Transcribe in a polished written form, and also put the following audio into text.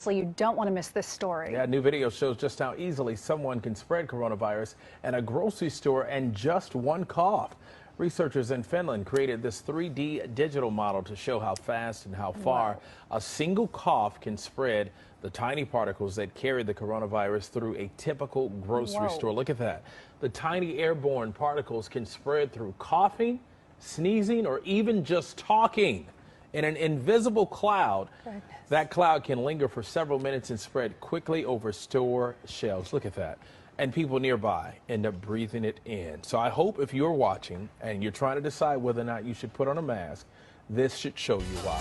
Leslie, you don't want to miss this story. Yeah, new video shows just how easily someone can spread coronavirus at a grocery store and just one cough. Researchers in Finland created this 3D digital model to show how fast and how far a single cough can spread the tiny particles that carry the coronavirus through a typical grocery store. Look at that. The tiny airborne particles can spread through coughing, sneezing, or even just talking. In an invisible cloud, that cloud can linger for several minutes and spread quickly over store shelves. Look at that. And people nearby end up breathing it in. So I hope if you're watching and you're trying to decide whether or not you should put on a mask, this should show you why.